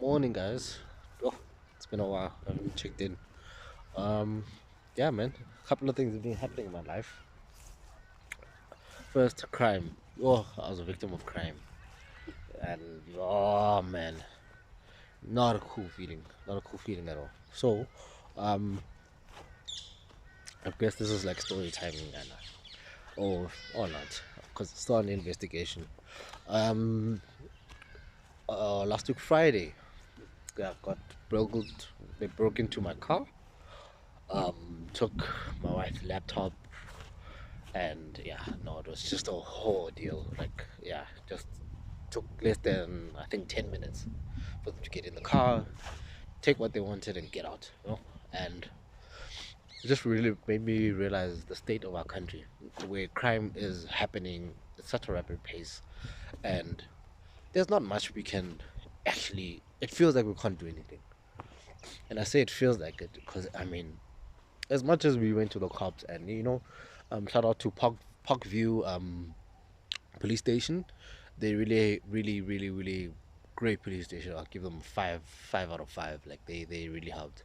Morning, guys. Oh, it's been a while. I haven't checked in. Um, yeah, man. A couple of things have been happening in my life. First, crime. Oh, I was a victim of crime, and oh man, not a cool feeling. Not a cool feeling at all. So, um, I guess this is like story timing, and or not, because it's still an investigation. Um, last week Friday, I got broke. They broke into my car. Took my wife's laptop, and yeah, no, it was just a whole deal. Like, yeah, just took less than, I think, 10 minutes for them to get in the car, take what they wanted, and get out, and it just really made me realize the state of our country, where crime is happening at such a rapid pace, and there's not much we can actually, it feels like we can't do anything. And I say it feels like it because, I mean, as much as we went to the cops, and shout out to Parkview police station. They really, really, really, really great police station. I'll give them five out of five. Like, they really helped,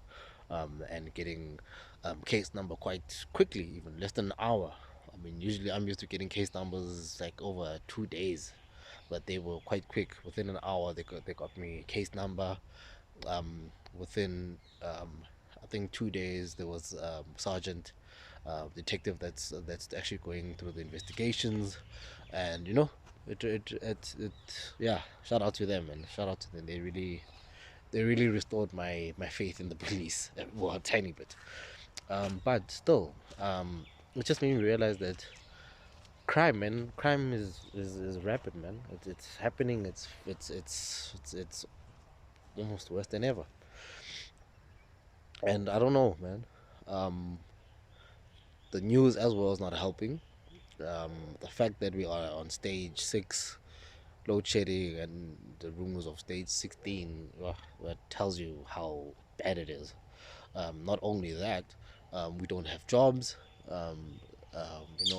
and getting case number quite quickly, even less than an hour. I mean, usually I'm used to getting case numbers like over 2 days, but they were quite quick. Within an hour, they got me case number. Within I think 2 days, there was sergeant, detective that's actually going through the investigations, and it yeah. Shout out to them, and shout out to them. They really restored my faith in the police. Well, a tiny bit, but still, it just made me realize that crime is rapid, man. It's happening. It's almost worse than ever. And I don't know, man. Um, the news as well is not helping. The fact that we are on stage 6, load shedding, and the rumors of stage 16, that tells you how bad it is. Not only that, we don't have jobs. Um,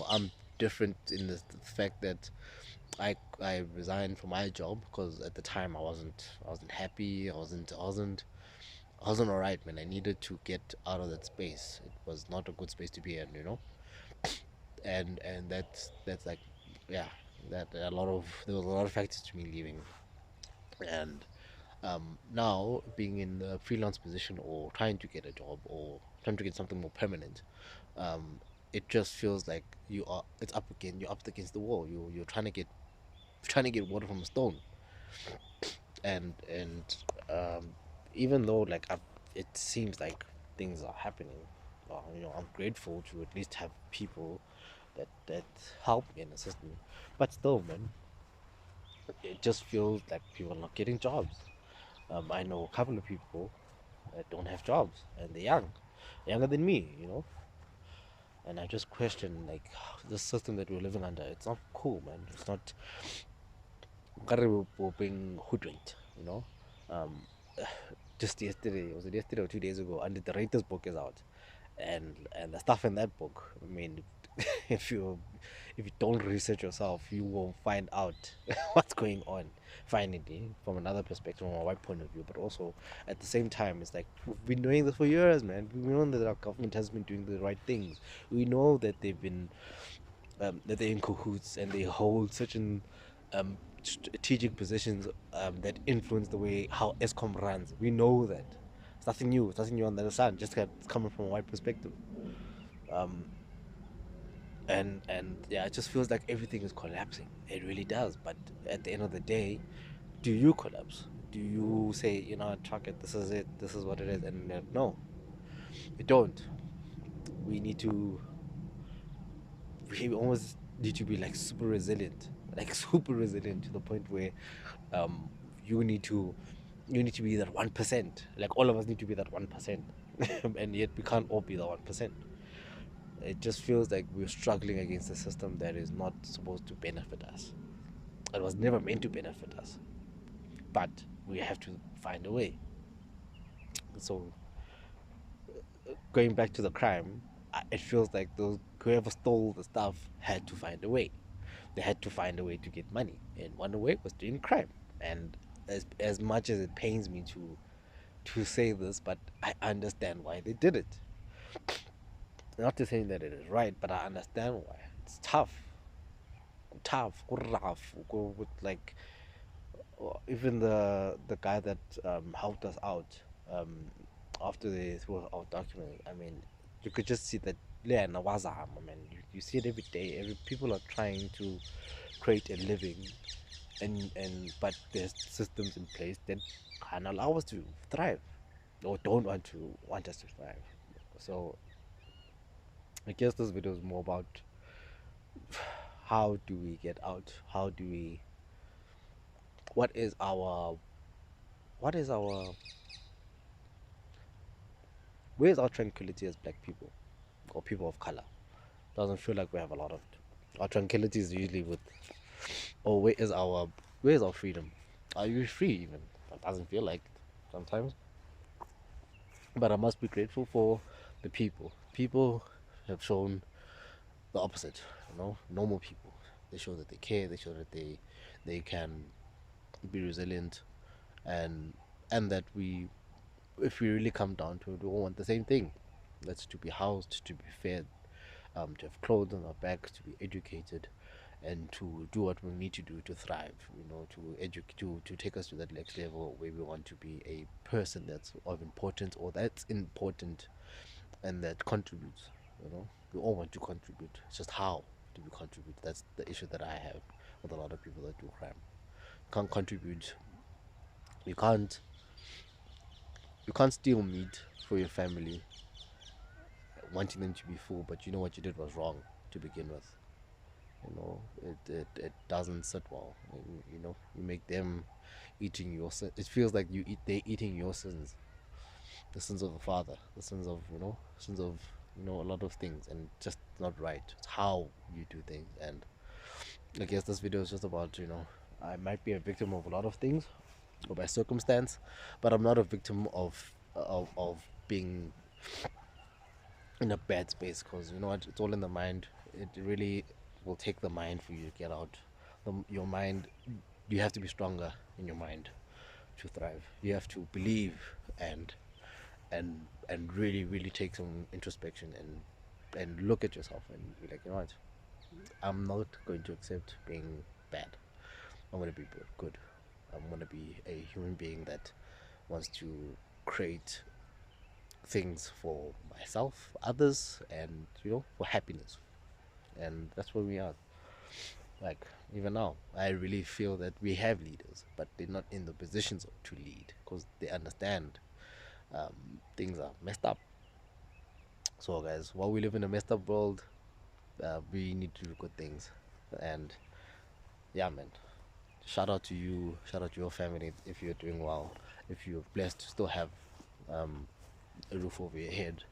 I'm different in the fact that I resigned from my job because at the time I wasn't happy. I wasn't alright, man. I needed to get out of that space. It was not a good space to be in. And that's like, yeah, that a lot of there was a lot of factors to me leaving, and now being in a freelance position or trying to get a job or trying to get something more permanent, um, it just feels like you're up against the wall. You're trying to get water from a stone, and even though like it seems like things are happening, I'm grateful to at least have people that help me and assist me. But still, man, it just feels like people are not getting jobs. I know a couple of people that don't have jobs, and they're younger than me. And I just question, like, the system that we're living under. It's not cool, man. It's not. We're being hoodwinked. Um, just yesterday, was it yesterday or 2 days ago? And the Writer's book is out, and the stuff in that book. I mean, if you don't research yourself, you will find out what's going on. Finally, from another perspective, from a white point of view, but also at the same time, it's like we've been doing this for years, man. We know that our government has been doing the right things. We know that they're in cahoots and they hold certain strategic positions that influence the way how ESCOM runs. We know that. It's nothing new. It's nothing new under the sun. Just it's coming from a white perspective. Um, and yeah, it just feels like everything is collapsing. It really does. But at the end of the day, do you collapse? Do you say, truck it, this is it, this is what it is? And no, we don't. We need to, we almost need to be like super resilient, like super resilient to the point where um, you need to you need to be that 1%. Like, all of us need to be that 1%, and yet we can't all be the 1%. It just feels like we're struggling against a system that is not supposed to benefit us. It was never meant to benefit us, but we have to find a way. So, going back to the crime, it feels like those whoever stole the stuff had to find a way. They had to find a way to get money, and one way was doing crime. And as much as it pains me to say this, but I understand why they did it. Not to say that it is right, but I understand why. It's tough, rough. With like even the guy that helped us out after they threw our document. I mean, you could just see that. Yeah, Nawazam. I mean, you see it every day. Every people are trying to create a living, and but there's systems in place that can't allow us to thrive, or don't want us to thrive. So I guess this video is more about how do we get out? How do we? What is our? What is our? Where's our tranquility as black people or people of color? Doesn't feel like we have a lot of it. Our tranquility is usually with, or where's our freedom? Are you free even? It doesn't feel like it sometimes. But I must be grateful for the people. People have shown the opposite. Normal people. They show that they care. They show that they can be resilient, and that if we really come down to it, we all want the same thing. That's to be housed, to be fed, to have clothes on our backs, to be educated, and to do what we need to do to thrive. To take us to that next level where we want to be a person that's of importance, or that's important, and that contributes. We all want to contribute. It's just how do we contribute? That's the issue that I have with a lot of people that do crime. Can't contribute. You can't. You can't steal meat for your family, wanting them to be full, but you know what you did was wrong to begin with. It doesn't sit well. You make them eating your sin. It feels like they're eating your sins, the sins of the father, the sins of a lot of things, and just not right. It's how you do things. And I guess this video is just about I might be a victim of a lot of things, or by circumstance, but I'm not a victim of being in a bad space, because you know what, it's all in the mind. It really will take the mind for you to get out. Your mind, you have to be stronger in your mind to thrive. You have to believe, and really really take some introspection, and look at yourself and be like, you know what, I'm not going to accept being bad. I'm going to be good. I'm going to be a human being that wants to create things for myself, others, and for happiness. And that's where we are. Like, even now, I really feel that we have leaders, but they're not in the positions to lead, because they understand things are messed up. So guys, while we live in a messed up world, we need to do good things. And yeah, man, shout out to you, shout out to your family if you're doing well, if you're blessed to still have a roof over your head,